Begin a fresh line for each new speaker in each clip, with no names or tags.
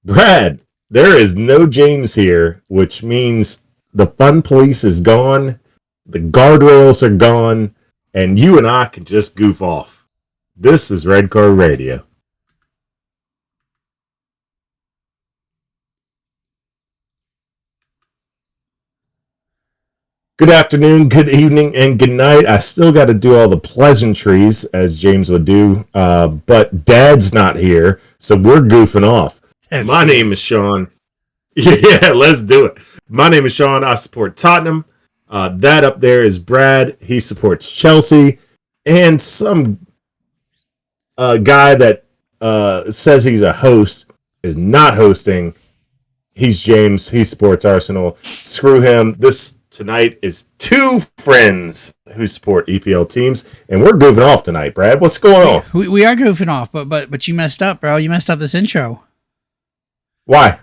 Brad, there is no James here, which means the fun police is gone, the guardrails are gone, and you and I can just goof off. This is Red Card Radio. Good afternoon, good evening, and good night. I still got to do all the pleasantries, as James would do, but Dad's not here, so we're goofing off. My name is Sean. Yeah, let's do it. My name is Sean. I support Tottenham. That up there is Brad. He supports Chelsea. And some guy that says he's a host is not hosting. He's James. He supports Arsenal. Screw him. This tonight is two friends who support EPL teams, and we're goofing off tonight, Brad. What's going on?
We are goofing off, but you messed up, bro. You messed up this intro.
Why?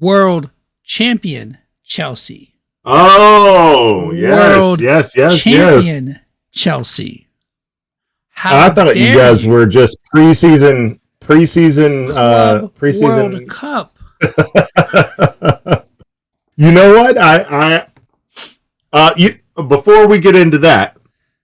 World champion Chelsea.
Oh, yes,
champion Chelsea.
I thought you guys were just preseason
World Cup.
You know what? Before we get into that,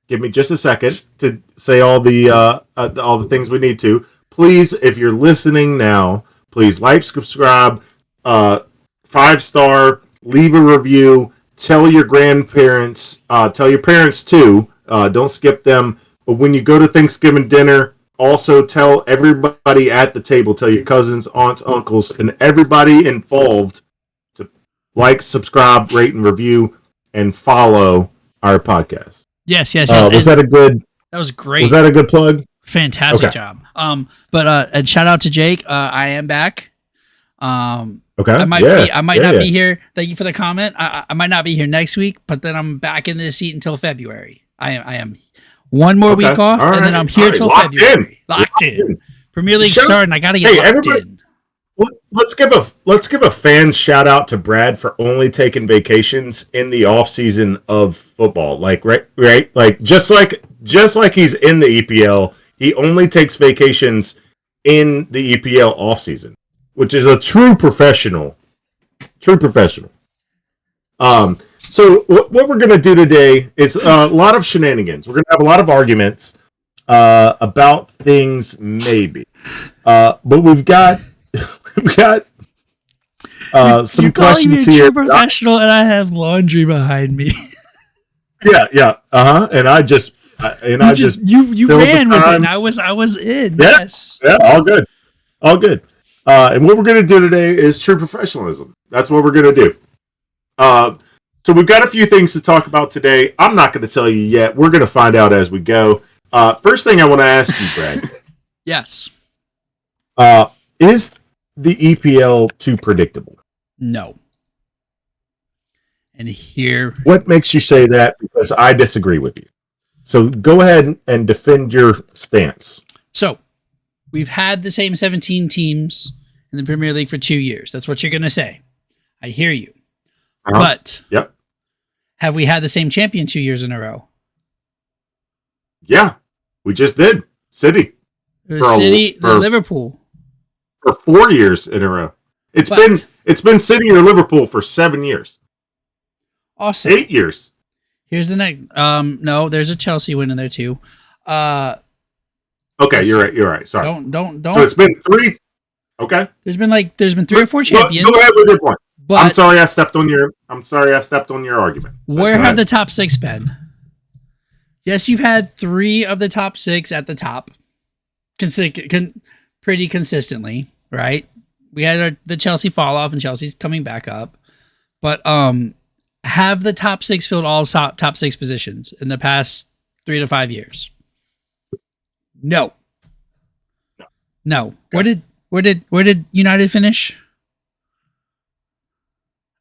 give me just a second to say all the things we need to. Please, if you're listening now, please like, subscribe, 5-star, leave a review, tell your grandparents, tell your parents too. Don't skip them. But when you go to Thanksgiving dinner, also tell everybody at the table, tell your cousins, aunts, uncles, and everybody involved to like, subscribe, rate, and review, and follow our podcast.
Yes.
Was that a good?
That was great.
Was that a good plug?
Fantastic job. But shout out to Jake. I am back.
Okay.
I might not be here. Thank you for the comment. I might not be here next week, but then I'm back in this seat until February. I am one more week off, and then I'm here till February. Locked in. Premier League starting. I gotta get locked in.
Let's give a fan shout out to Brad for only taking vacations in the off season of football. Like right, like just like he's in the EPL, he only takes vacations in the EPL off season, which is a true professional. So what we're going to do today is a lot of shenanigans. We're going to have a lot of arguments about things, maybe. But we've got some questions here.
You're professional, and I have laundry behind me.
Yeah. And I just
you ran with it. And I was in.
Yeah,
yes.
Yeah. All good. And what we're going to do today is true professionalism. That's what we're going to do. So we've got a few things to talk about today. I'm not going to tell you yet. We're going to find out as we go. First thing I want to ask you, Brad.
Yes.
Is the EPL too predictable?
No. And here...
What makes you say that? Because I disagree with you. So go ahead and defend your stance.
So, we've had the same 17 teams in the Premier League for 2 years. That's what you're going to say. I hear you. But...
Yep.
Have we had the same champion 2 years in a row?
Yeah, we just did. City.
Liverpool.
For 4 years in a row. It's been City or Liverpool for 7 years.
Awesome.
8 years.
Here's the next. No, there's a Chelsea win in there too.
Okay, you're right. Sorry.
Don't.
So it's been 3. Okay.
There's been 3 or 4 champions.
Go ahead with your point.
But
I'm sorry I stepped on your argument. So
where have the top 6 been? Yes, you've had 3 of the top 6 at the top, pretty consistently, right? We had the Chelsea fall off, and Chelsea's coming back up. But have the top 6 filled all top 6 positions in the past 3 to 5 years? No. Okay. Where did United finish?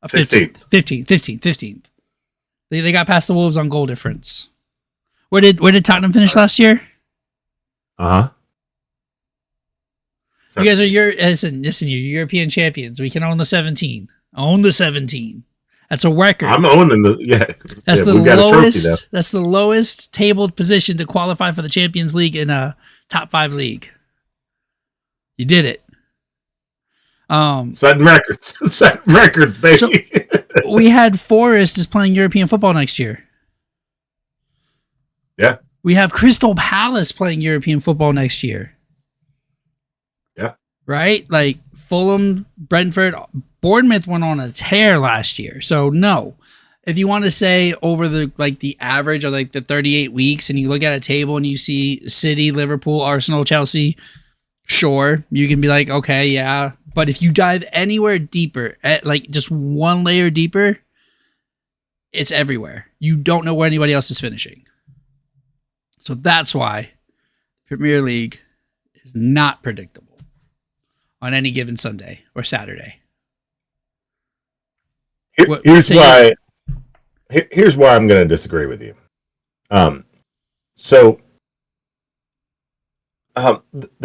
15th. They got past the Wolves on goal difference. Where did Tottenham finish last year?
You
guys are listen, you're European champions. We can own the 17. Own the 17. That's a record.
I'm owning
That's the lowest. That's the lowest tabled position to qualify for the Champions League in a top 5 league. You did it.
Setting records. Setting records, baby.
So we had Forest is playing European football next year.
Yeah.
We have Crystal Palace playing European football next year.
Yeah.
Right? Like Fulham, Brentford, Bournemouth went on a tear last year. So no. If you want to say over the average of like the 38 weeks and you look at a table and you see City, Liverpool, Arsenal, Chelsea, sure, you can be like, okay, yeah. But if you dive anywhere deeper, at like just one layer deeper, it's everywhere. You don't know where anybody else is finishing. So that's why Premier League is not predictable on any given Sunday or Saturday.
Here's why I'm going to disagree with you. The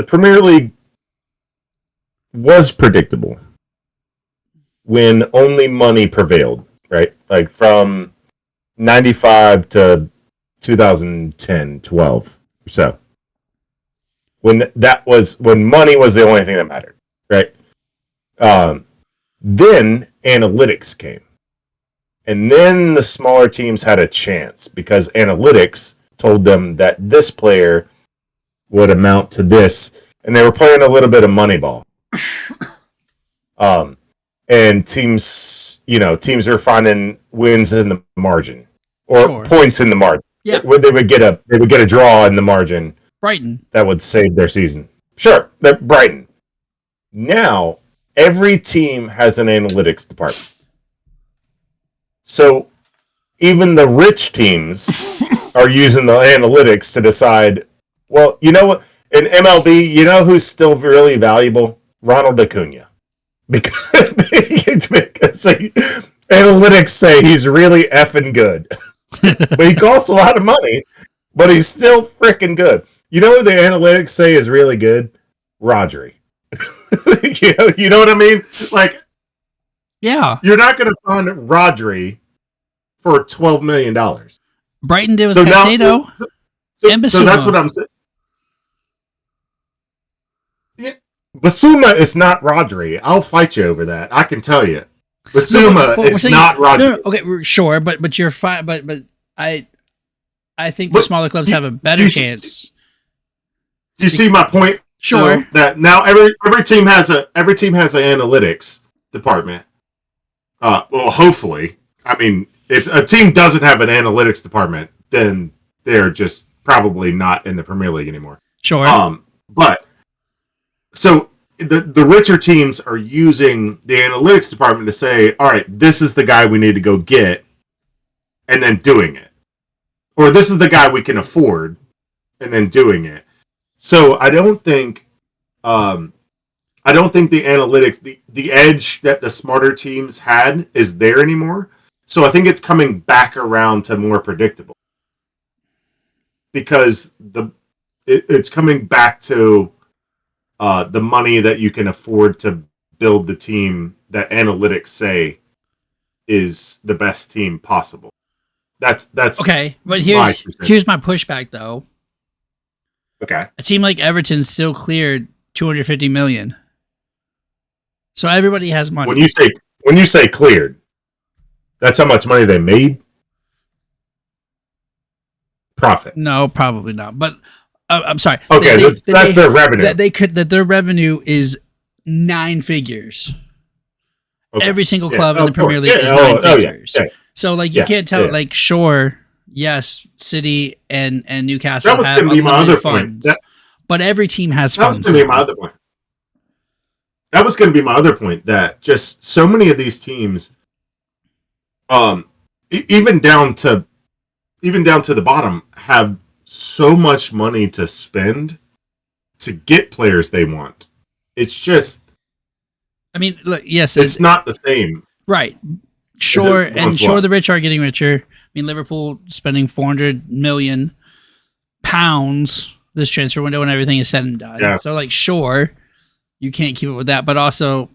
Premier League was predictable when only money prevailed, right? Like from 95 to 2010, 12 or so. When money was the only thing that mattered, right? Then analytics came. And then the smaller teams had a chance because analytics told them that this player would amount to this, and they were playing a little bit of Moneyball. And teams are finding wins in the margin or points in the margin.
Yeah,
where they would get a draw in the margin.
Brighton
that would save their season. Sure, that Brighton. Now every team has an analytics department. So even the rich teams are using the analytics to decide, well, you know what? In MLB, you know who's still really valuable? Ronald Acuna. Because analytics say he's really effing good. But he costs a lot of money, but he's still freaking good. You know who the analytics say is really good? Rodri. You know what I mean? Like,
yeah,
you're not going to find Rodri for $12 million.
Brighton did with Caicedo.
So that's what I'm saying. Yeah, Basuma is not Rodri. I'll fight you over that. I can tell you. Basuma is not Rodri.
No, okay, sure, but you're fine. But I think the smaller clubs have a better chance.
Do you see my point?
Sure.
That now every team has an analytics department. Well, hopefully. I mean, if a team doesn't have an analytics department, then they're just probably not in the Premier League anymore.
Sure.
But so the richer teams are using the analytics department to say, all right, this is the guy we need to go get, and then doing it. Or this is the guy we can afford, and then doing it. So I don't think the analytics, the edge that the smarter teams had is there anymore. So I think it's coming back around to more predictable. Because it's coming back to the money that you can afford to build the team that analytics say is the best team possible. That's
okay. But here's my pushback though.
Okay.
A team like Everton still cleared $250 million. So everybody has money.
When you say cleared, that's how much money they made? Profit.
No, probably not. But I'm sorry.
Okay, that's their revenue.
Their revenue is 9 figures. Okay. Every single club in the Premier League is 9 figures. Yeah. So like you can't tell like sure, yes, City and Newcastle have unlimited funds. But every team has funds.
That was going to be my other point. That was going to be my other point, that just so many of these teams, even down to the bottom, have so much money to spend to get players they want. It's just,
I mean, look, yes,
it's not the same,
right? Sure, and sure, the rich are getting richer. I mean, Liverpool spending £400 million this transfer window when everything is said and done. Yeah. So, like, sure, you can't keep it with that, but also,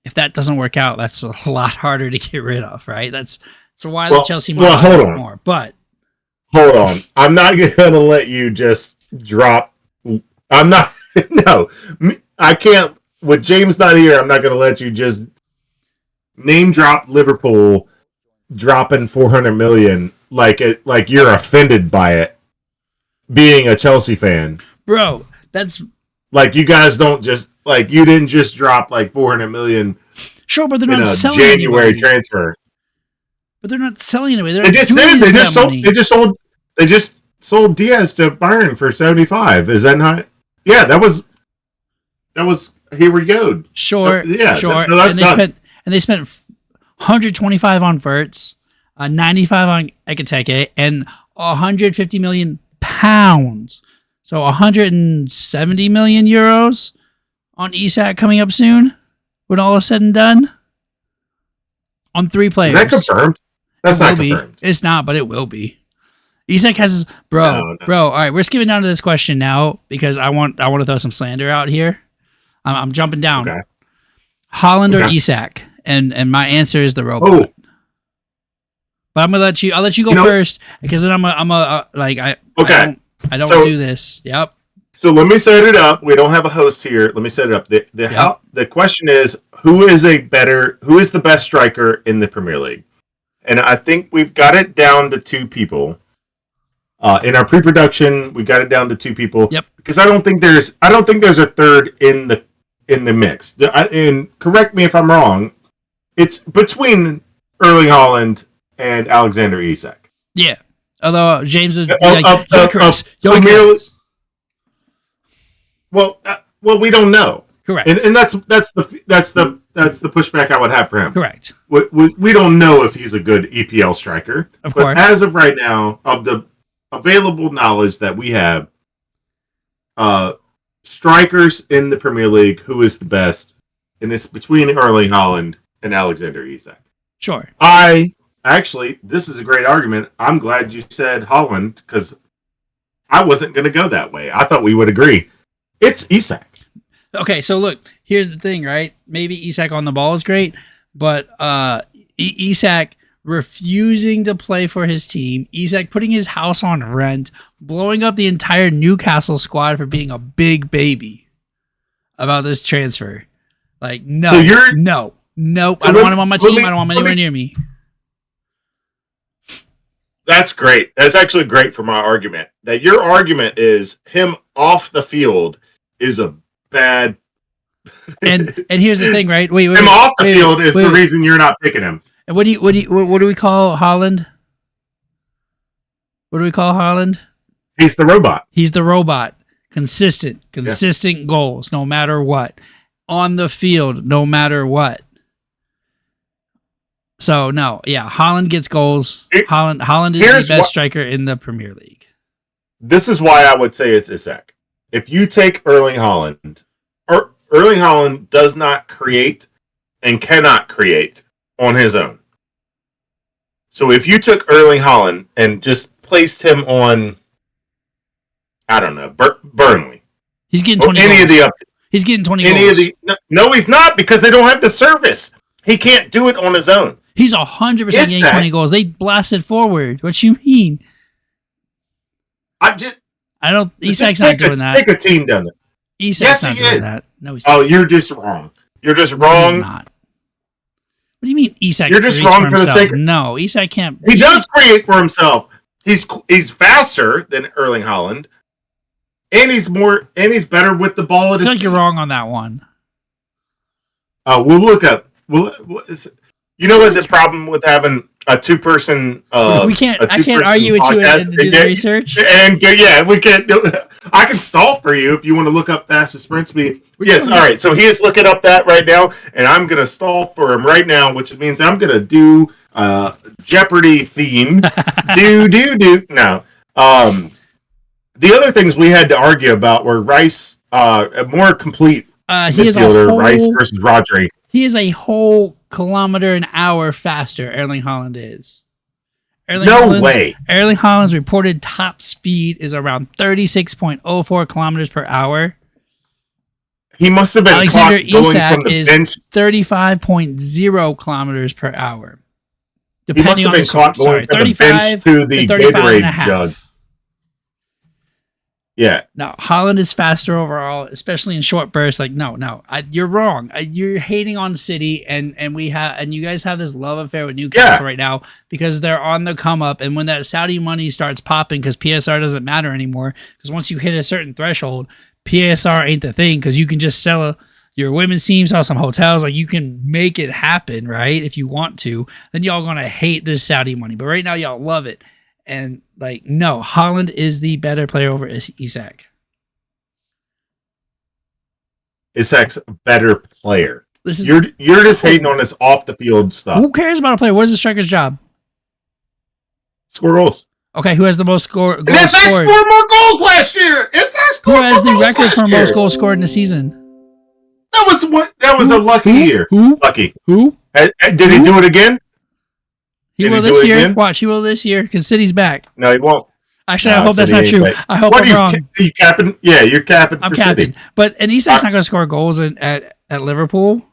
if that doesn't work out, that's a lot harder to get rid of, right? That's why the Chelsea might
hold on
more. But
hold on, I'm not going to let you just drop. I'm not. No, I can't with James not here, I'm not going to let you just name drop Liverpool dropping 400 million like you're offended by it. Being a Chelsea fan,
bro, that's
like you guys don't just like you didn't just drop like 400 million.
Sure, but they're not selling
January
anybody.
Transfer.
But they're not selling anybody.
They just sold Diaz to Bayern for 75. Is that not? Yeah, that was. Here we go.
Sure,
yeah,
sure.
That's
and they spent 125 on Verts, 95 on Ekateke, and 150 million pounds. So 170 million euros on Isak coming up soon. When all is said and done, on 3 players.
Is that confirmed? That's not confirmed.
It's not, but it will be. Isak has bro. All right, we're skipping down to this question now because I want to throw some slander out here. I'm jumping down.
Okay.
Haaland or Isak, and my answer is the robot. Oh. But I'm gonna let you. I'll let you go first because then I don't do this. Yep.
So let me set it up. We don't have a host here. Let me set it up. The question is who is the best striker in the Premier League? And I think we've got it down to 2 people. In our pre-production, we got it down to 2 people.
Yep.
Because I don't think there's a third in the mix. And correct me if I'm wrong. It's between Erling Haaland and Alexander Isak.
Yeah. Although James would be
Well, we don't know.
Correct.
And that's the pushback I would have for him.
Correct.
We don't know if he's a good EPL striker.
Of course.
As of right now, of the available knowledge that we have, strikers in the Premier League, who is the best? And it's between Erling Haaland and Alexander Isak.
Sure.
This is a great argument. I'm glad you said Haaland because I wasn't going to go that way. I thought we would agree. It's Isak.
Okay, so look, here's the thing, right? Maybe Isak on the ball is great, but Isak refusing to play for his team, Isak putting his house on rent, blowing up the entire Newcastle squad for being a big baby about this transfer. Like, no,
so
nope. So I don't want him on my team. I don't want him anywhere near me.
That's great. That's actually great for my argument. That your argument is him off the field is a bad.
and here's the thing, right? Wait,
him off the field is the reason you're not picking him.
And what do we call Haaland? What do we call Haaland?
He's the robot.
He's the robot. Consistent goals, no matter what. On the field, no matter what. So no, yeah, Haaland gets goals. Haaland is the best striker in the Premier League.
This is why I would say it's Isak. If you take Erling Haaland, Erling Haaland does not create and cannot create on his own. So if you took Erling Haaland and just placed him on, I don't know, Burnley,
he's getting 20 goals. He's getting 20 goals.
No, he's not because they don't have the service. He can't do it on his own.
He's 100% getting 20 goals. They blasted forward. What you mean? Isak's not doing that.
Take a team down there.
Isak's not doing that. No, he's
not. Oh, you're just wrong. You're just wrong.
He's not. What do you mean Isak?
You're just wrong for the sake of...
No, Isak can't.
He does create for himself. He's faster than Erling Haaland. And he's better with the ball.
I feel like you're wrong on that one.
We'll look up. You know what the problem with having a 2-person?
I can't argue with you and do the research.
And we can't do it. I can stall for you if you want to look up fastest sprint speed. Yes, all right. So he is looking up that right now, and I'm gonna stall for him right now, which means I'm gonna do Jeopardy theme. do. No. The other things we had to argue about were Rice, a more complete midfielder, Rice versus Rodri.
He is a whole kilometer an hour faster, Erling Haaland is.
No way.
Erling Haaland's reported top speed is around 36.04 kilometers per hour.
He must have been
Alexander
going from the bench.
35.0 kilometers per hour.
He must have been caught going from the bench to the Gatorade jug. Yeah.
No, Holland is faster overall, especially in short bursts. Like, you're wrong. You're hating on City, and you guys have this love affair with Newcastle right now because they're on the come up. And when that Saudi money starts popping, because PSR doesn't matter anymore, because once you hit a certain threshold, PSR ain't the thing, because you can just sell your women's team, sell some hotels, like you can make it happen, right? If you want to, then y'all gonna hate this Saudi money, but right now y'all love it. And like, no, Holland is the better player over Isak.
Isak's a better player.
This is
you're just hating on this off the field stuff.
Who cares about a player? What is the striker's job?
Score goals.
Okay, who has the most goals
Isak scored more goals last year. Isak scored
Who has
more
the
goals
record for
year.
most goals scored in a season?
That was a lucky year.
Who?
Lucky.
Who?
Did he do it again?
He will this year. Watch, he will this year because City's back.
No, he won't.
Actually, I hope that's not true. I hope I'm wrong.
Are you capping? Yeah, you're capping.
I'm
for
capping.
City.
But and Isak's not going to score goals at Liverpool.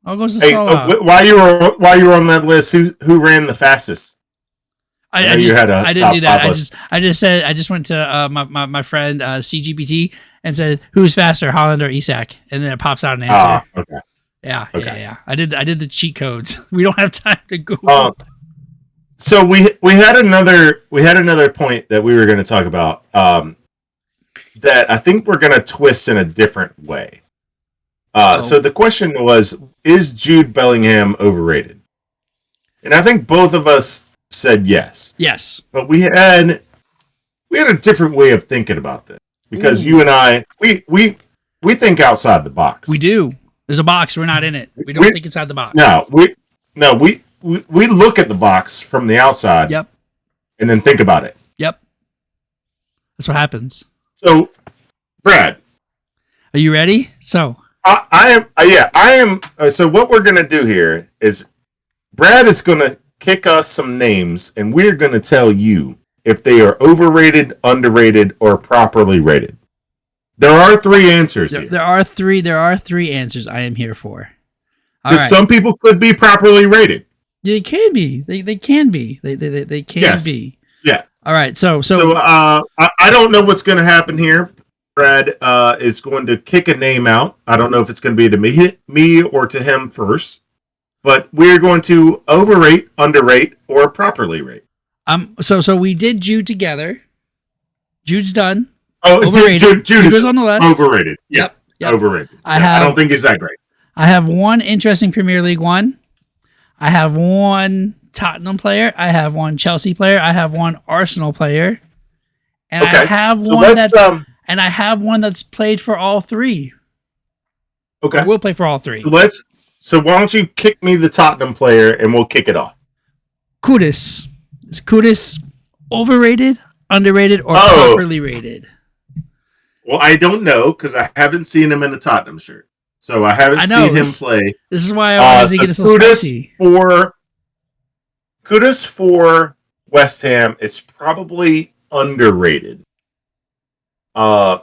I'll go to Salah.
While you were on that list, who ran the fastest?
I didn't do that. I just went to my friend CGPT and said, who's faster, Holland or Isak? And then it pops out an answer.
Oh, okay.
Yeah. I did the cheat codes. We don't have time to Google.
So we had another point that we were going to talk about that I think we're going to twist in a different way. So the question was, is Jude Bellingham overrated? And I think both of us said yes.
Yes.
But we had a different way of thinking about this because you and I we think outside the box.
We do. There's a box. We're not in it. We don't think inside the box.
We look at the box from the outside.
Yep.
And then think about it.
Yep. That's what happens.
So, Brad,
are you ready? So
I am. So what we're gonna do here is Brad is gonna kick us some names, and we're gonna tell you if they are overrated, underrated, or properly rated. There are three answers here.
There are three answers I am here for.
Because some people could be properly rated.
They can be. They can be. They can be.
Yeah.
All right. So
I don't know what's going to happen here. Brad is going to kick a name out. I don't know if it's going to be to me or to him first. But we're going to overrate, underrate, or properly rate.
So we did Jude together. Jude's done.
Oh, Jude is
on the list.
Overrated. Yeah.
Yep.
Overrated. I don't think he's that great.
I have one interesting Premier League one. I have one Tottenham player. I have one Chelsea player. I have one Arsenal player. And I have one that's played for all three.
Okay.
We'll play for all three.
So why don't you kick me the Tottenham player and we'll kick it off.
Kudus. Is Kudus overrated, underrated, or properly rated?
Well, I don't know because I haven't seen him in a Tottenham shirt. So I haven't seen him play.
This is why I wanted to get a little spicy.
Kudus for West Ham is probably underrated. I'm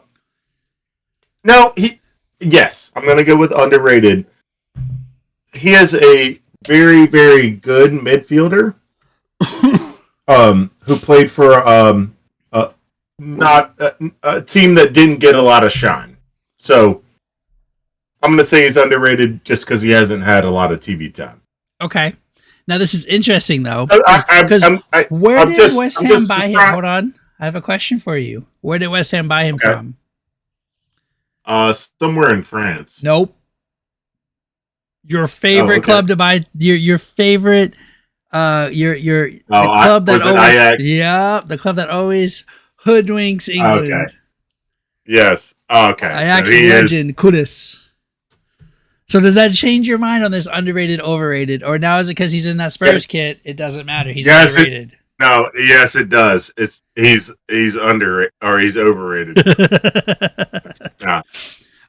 going to go with underrated. He is a very, very good midfielder who played for not a team that didn't get a lot of shine. So I'm going to say he's underrated just because he hasn't had a lot of TV time.
Okay. Now this is interesting though.
Where
did West Ham buy him? Hold on. I have a question for you. Where did West Ham buy him from?
Somewhere in France.
Nope. Your favorite club to buy your favorite the club that always the club that always hoodwinks England.
Okay. Yes. Okay.
Ajax legend Kudus. So does that change your mind on this underrated, overrated, or now is it because he's in that Spurs kit? It doesn't matter. He's underrated.
Yes, it does. He's underrated or he's overrated.
All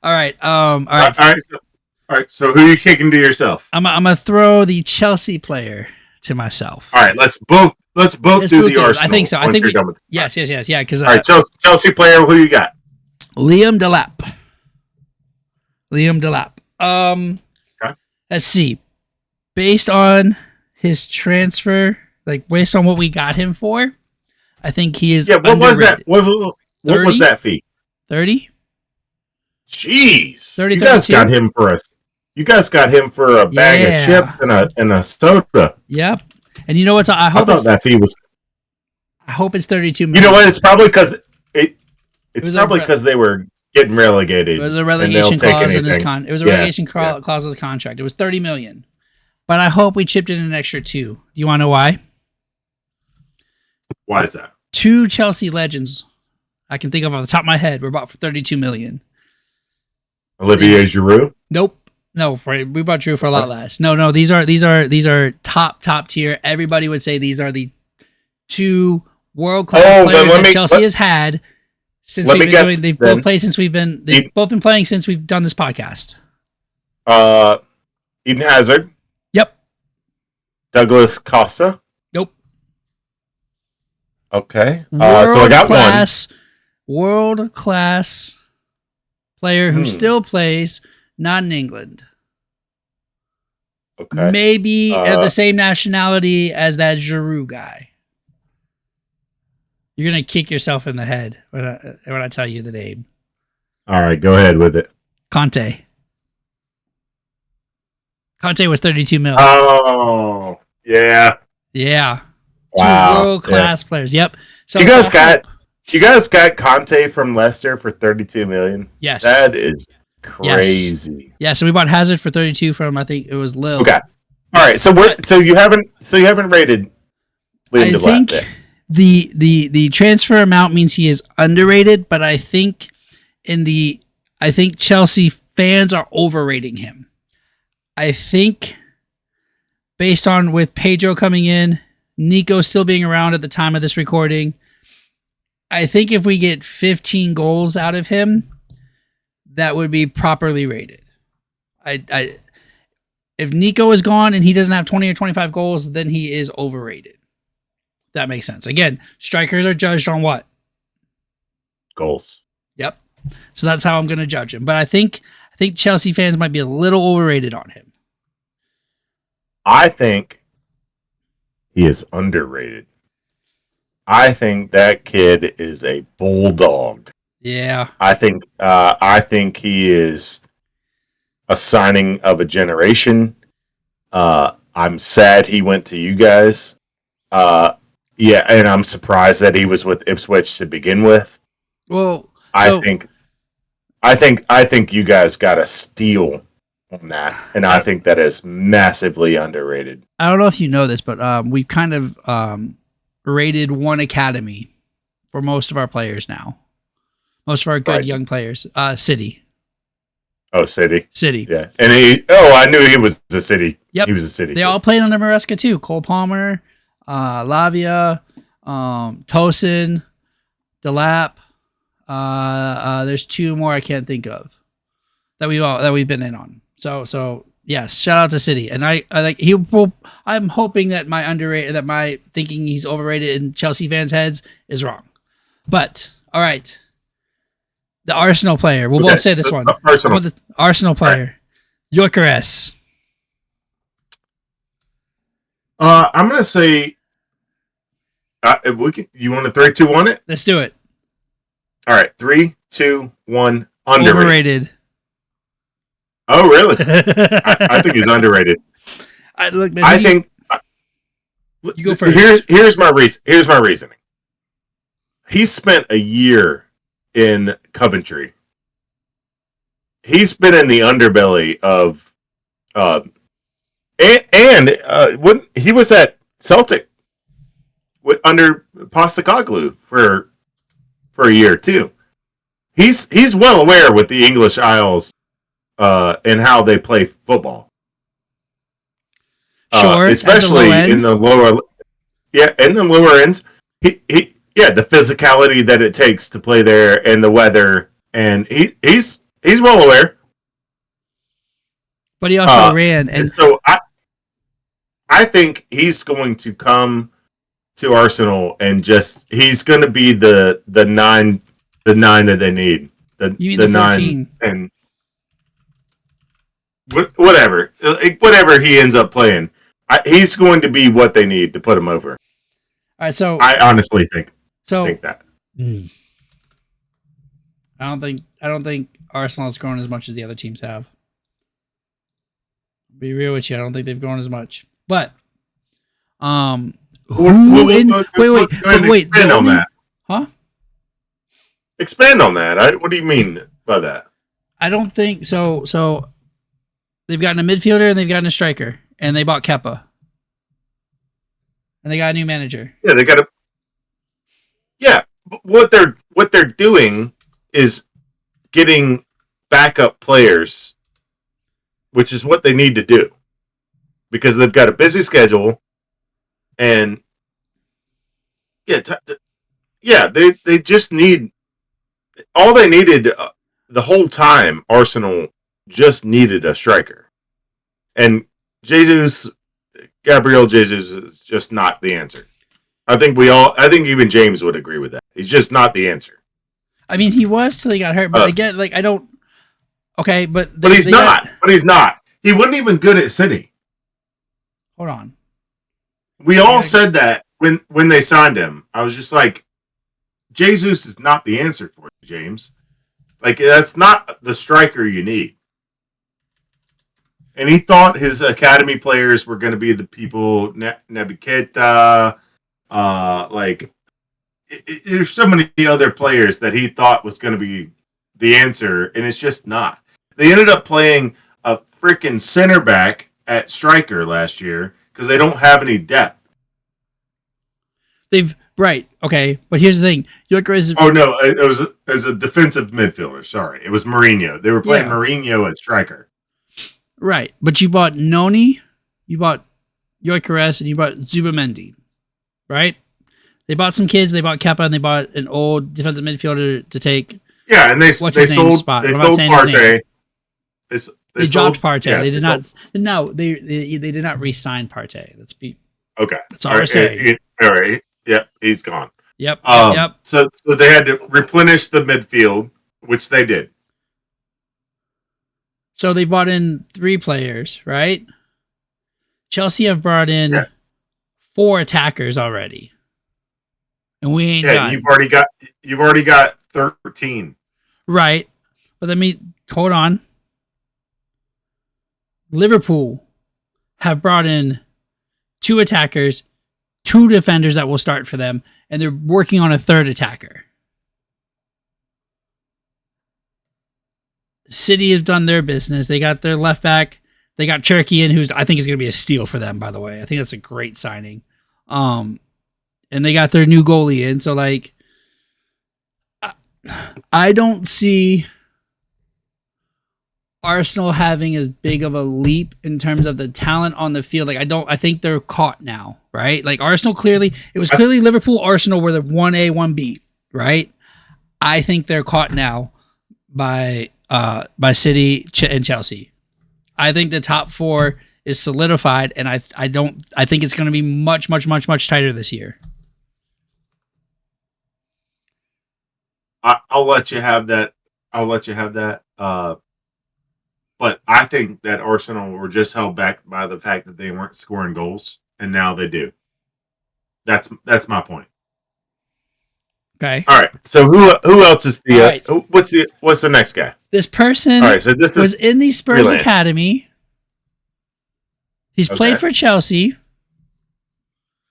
right. All
right. So who are you kicking to yourself?
I'm gonna throw the Chelsea player to myself.
All right. Let's both do the Arsenal.
I think so. I think yes. Yeah. Because
all right, Chelsea player. Who you got?
Liam Delap.
Okay.
Let's see. Based on his transfer, like based on what we got him for, I think he is.
Yeah. What was that? What was that fee?
30.
Jeez,
30,
you guys got him for a. You guys got him for a bag of chips and a soda.
Yep. And you know what?
I thought that fee was.
I hope it's 32 million.
You know what? It's probably because it's probably because they were getting relegated.
It was a relegation clause in his It was a relegation clause of the contract. It was 30 million. But I hope we chipped in an extra 2. Do you want to know why?
Why is that?
2 Chelsea legends I can think of off the top of my head were bought for 32 million.
Olivier Giroud?
Nope. No, we bought Giroud for a lot less. No, these are top tier. Everybody would say these are the 2 world-class players that Chelsea has had since they've both played since they've both been playing since we've done this podcast.
Eden Hazard.
Yep.
Douglas Costa.
Nope.
Okay. So I got one.
World-class player who still plays, not in England.
Okay.
Maybe of the same nationality as that Giroud guy. You're gonna kick yourself in the head when I tell you the name.
All right, go ahead with it.
Conte was 32 million.
Oh, yeah.
Yeah.
Wow.
2 world-class players. Yep. So
you guys got Conte from Leicester for 32 million?
Yes.
That is crazy.
Yes. Yeah, so we bought Hazard for 32 from, I think it was Lille.
Okay. All right. So you haven't rated Liam Delap.
I think the transfer amount means he is underrated, but I think Chelsea fans are overrating him. I think based on with Pedro coming in, Nico still being around at the time of this recording, I think if we get 15 goals out of him, that would be properly rated. If Nico is gone and he doesn't have 20 or 25 goals, then he is overrated. That makes sense. Again, strikers are judged on what?
Goals.
Yep. So that's how I'm going to judge him. But I think Chelsea fans might be a little overrated on him.
I think he is underrated. I think that kid is a bulldog.
Yeah.
I think he is a signing of a generation. I'm sad he went to you guys. Yeah, and I'm surprised that he was with Ipswich to begin with.
Well,
I think you guys got a steal on that, and I think that is massively underrated.
I don't know if you know this, but we've kind of rated one academy for most of our players now. Most of our good young players. City.
Oh, City.
Yeah.
And I knew he was a City.
Yep.
He was a City.
They all played under Maresca too. Cole Palmer, Lavia, Tosin, Delap. There's 2 more I can't think of that we've been in on. So yes, shout out to City. And I'm hoping that my thinking he's overrated in Chelsea fans' heads is wrong. But all right. The Arsenal player. We'll both say this one. The Arsenal player. Gyökeres.
I'm gonna say. You want to 3, 2, 1 it?
Let's do it.
All right, 3, 2, 1. Underrated.
Overrated.
Oh, really? I think he's underrated.
I
think.
You go first.
Here's my reasoning. He spent a year in Coventry. He's been in the underbelly of, when he was at Celtic under Postecoglou for a year too. He's well aware with the English Isles and how they play football.
Sure,
especially in the lower ends. The physicality that it takes to play there and the weather, and he's well aware.
But he also ran, and
so I think he's going to come to Arsenal and he's going to be the 9 that they need. The 9 and whatever he ends up playing, he's going to be what they need to put him over.
All right, so
I honestly think that.
I don't think Arsenal's grown as much as the other teams have. Be real with you, I don't think they've grown as much. But wait.
Expand on that.
Huh?
Expand on that. What do you mean by that?
I don't think so. So they've gotten a midfielder and they've gotten a striker, and they bought Kepa, and they got a new manager.
Yeah, they got a. Yeah, what they're doing is getting backup players, which is what they need to do, because they've got a busy schedule, and they just need. All they needed the whole time, Arsenal just needed a striker, and Gabriel Jesus is just not the answer. I think even James would agree with that. He's just not the answer.
I mean, he was till he got hurt, but again, like I don't. Okay, but
he's not. But he's not. He wasn't even good at City.
Hold on.
We all said that when they signed him. I was just like, Jesus is not the answer for you, James. Like, that's not the striker you need. And he thought his academy players were going to be the people, Nebuketa, there's so many other players that he thought was going to be the answer, and it's just not. They ended up playing a freaking center back at striker last year because they don't have any depth.
Right. Okay. But here's the thing.
Oh, no. It was as a defensive midfielder. Sorry. It was Mourinho. They were playing Mourinho at striker.
Right. But you bought Noni, you bought Gyökeres, and you bought Zubamendi. Right? They bought some kids. They bought Kepa, and they bought an old defensive midfielder to take.
Yeah, and they sold Partey.
They dropped Partey. Yeah, they did not. No, they did not re-sign Partey.
Okay.
That's all we're saying.
All right. Yep, he's gone.
Yep.
So they had to replenish the midfield, which they did.
So they brought in 3 players, right? Chelsea have brought in 4 attackers already, and we ain't done.
You've already got 13.
Right, but hold on. Liverpool have brought in 2 attackers, 2 defenders that will start for them, and they're working on a 3rd attacker. City has done their business. They got their left back. They got Cherky in, who's I think is going to be a steal for them, by the way. I think that's a great signing. And they got their new goalie in. So, like, I don't see Arsenal having as big of a leap in terms of the talent on the field. Like, I think they're caught now, right? Like, Arsenal clearly Liverpool, Arsenal were the 1A, 1B, right? I think they're caught now by City and Chelsea. I think the top 4 is solidified, and I think it's going to be much, much, much, much tighter this year.
I'll let you have that. But I think that Arsenal were just held back by the fact that they weren't scoring goals, and now they do. That's my point.
Okay.
All right. So who else is the? Right. What's the next guy?
This person.
All right. So this
was in the Spurs academy. He's played for Chelsea.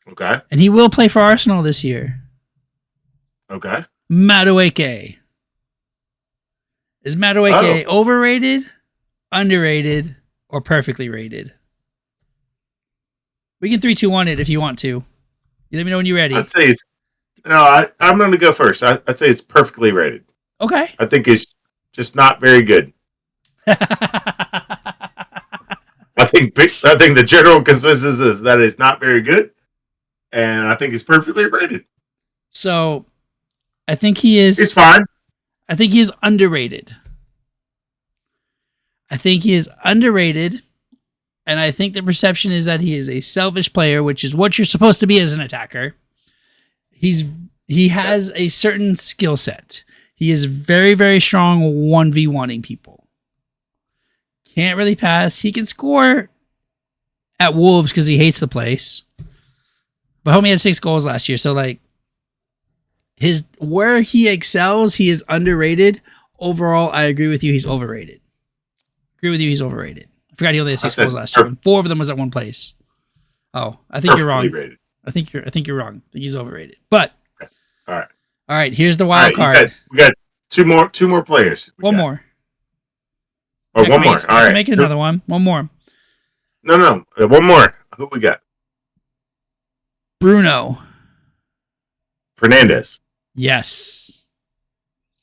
Okay.
And he will play for Arsenal this year.
Okay.
Madueke. Is Madueke overrated, underrated, or perfectly rated? We can 3-2-1 it if you want to. You let me know when you're ready.
I'd say I'm going to go first. I'd say it's perfectly rated.
Okay.
I think it's just not very good. I think the general consensus is that it's not very good, and I think it's perfectly rated.
So, I think he is.
It's fine.
I think he is underrated. And I think the perception is that he is a selfish player, which is what you're supposed to be as an attacker. He has a certain skill set. He is very, very strong 1v1ing people. Can't really pass. He can score at Wolves because he hates the place. But homie had 6 goals last year. So, like, where he excels, he is underrated overall, I agree with you. He's overrated. I forgot he only had 6 goals last year. 4 of them was at one place. Oh, I think you're wrong. Rated. I think you're wrong. I think he's overrated. But
okay. All
right. Here's the wild card.
We got two more players.
One more.
Oh, one more. All right.
Make it another one. One more.
No. One more. Who we got?
Bruno
Fernandes.
Yes.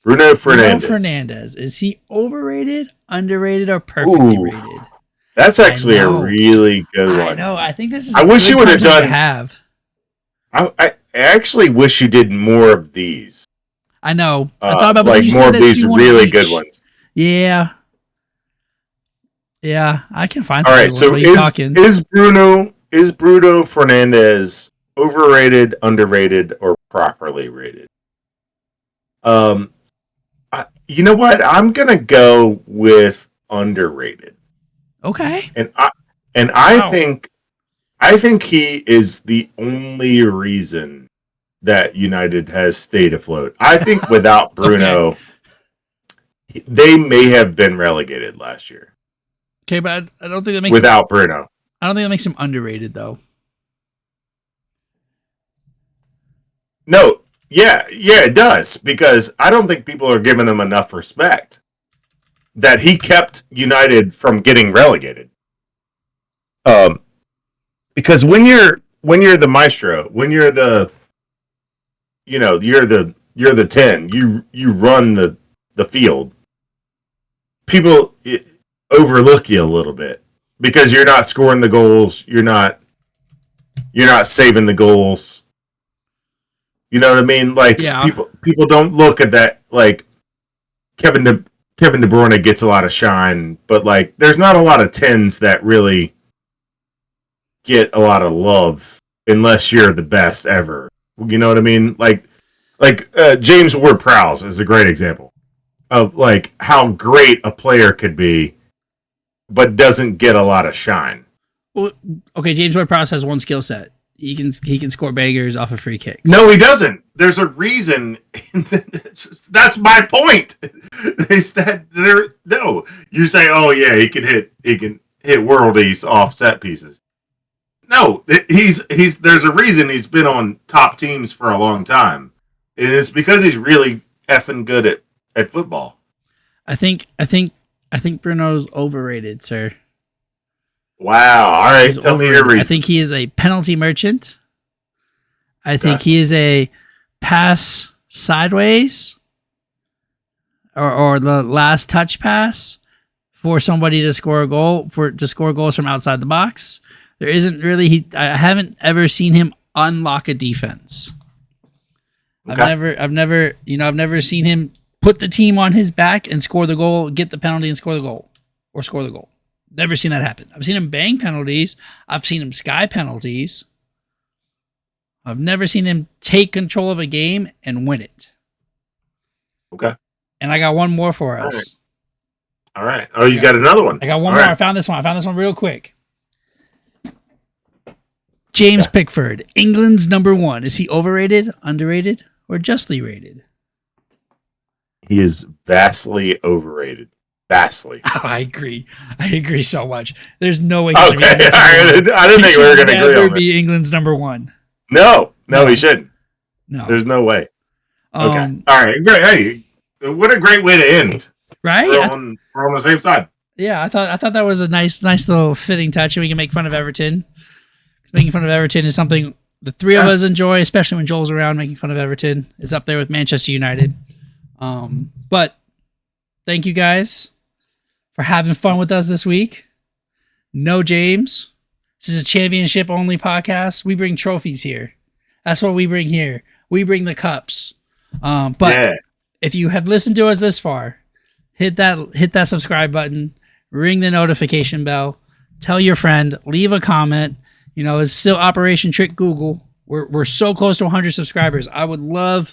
Bruno Fernandes.
Bruno Fernandes. Is he overrated, underrated, or perfectly rated?
That's actually a really good one.
I know. I think this is.
I wish you would have done.
Have.
I actually wish you did more of these.
I know. I thought about
like more of these really good ones.
Yeah. Yeah, I can find.
All right. So is Bruno Fernandes overrated, underrated, or properly rated? You know what? I'm gonna go with underrated.
Okay.
And I think he is the only reason that United has stayed afloat. I think without Bruno, they may have been relegated last year.
Okay, but I don't think that makes
without Bruno.
I don't think that makes him underrated though.
No, yeah, it does, because I don't think people are giving him enough respect that he kept United from getting relegated. Because when you're the maestro, when you're the, you're the 10, you run the field. People overlook you a little bit because you're not scoring the goals, you're not saving the goals. You know what I mean? Like, people don't look at that. Like, Kevin De Bruyne gets a lot of shine, but like, there's not a lot of 10s that really get a lot of love unless you're the best ever. You know what I mean? Like James Ward-Prowse is a great example of like how great a player could be, but doesn't get a lot of shine.
Well, okay, James Ward-Prowse has one skill set. He can score bangers off of free kicks.
No, he doesn't. There's a reason. That's my point. Is that no? You say, oh yeah, he can hit worldies off set pieces. No, he's there's a reason he's been on top teams for a long time. And it's because he's really effing good at football.
I think Bruno's overrated, sir.
Wow. All right. Tell me your reason.
I think he is a penalty merchant. I think he is a pass sideways or the last touch pass for somebody to score a goal, to score goals from outside the box. There isn't really I haven't ever seen him unlock a defense. Okay. I've never seen him put the team on his back and score the goal, get the penalty and score the goal. Never seen that happen. I've seen him bang penalties. I've seen him sky penalties. I've never seen him take control of a game and win it.
Okay.
And I got one more for us.
All right. Oh, you got another one.
I got one more. Right. I found this one real quick. James Pickford, England's number 1. Is he overrated, underrated, or justly rated?
He is vastly overrated. Vastly.
Oh, I agree so much. There's no way.
Okay, I didn't think we were going to agree on that.
Be England's number 1.
No, he shouldn't.
No,
there's no way. Okay, all right, great. Hey, what a great way to end.
Right,
we're on the same side.
Yeah, I thought that was a nice little fitting touch, and we can make fun of Everton. Making fun of Everton is something the three of us enjoy, especially when Joel's around. Making fun of Everton is up there with Manchester United. But thank you guys for having fun with us this week. No James. This is a championship only podcast. We bring trophies here. That's what we bring here. We bring the cups. But if you have listened to us this far, hit that subscribe button, ring the notification bell, tell your friend, leave a comment. You know, it's still Operation Trick Google. We're so close to 100 subscribers. I would love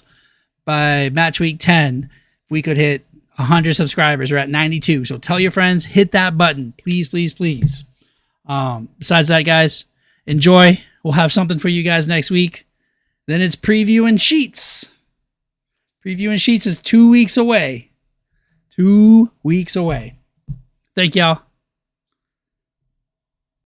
by match week 10 if we could hit 100 subscribers. We're at 92. So tell your friends, hit that button. Please, please, please. Besides that, guys, enjoy. We'll have something for you guys next week. Then it's Preview and Sheets. Preview and Sheets is 2 weeks away. 2 weeks away. Thank y'all.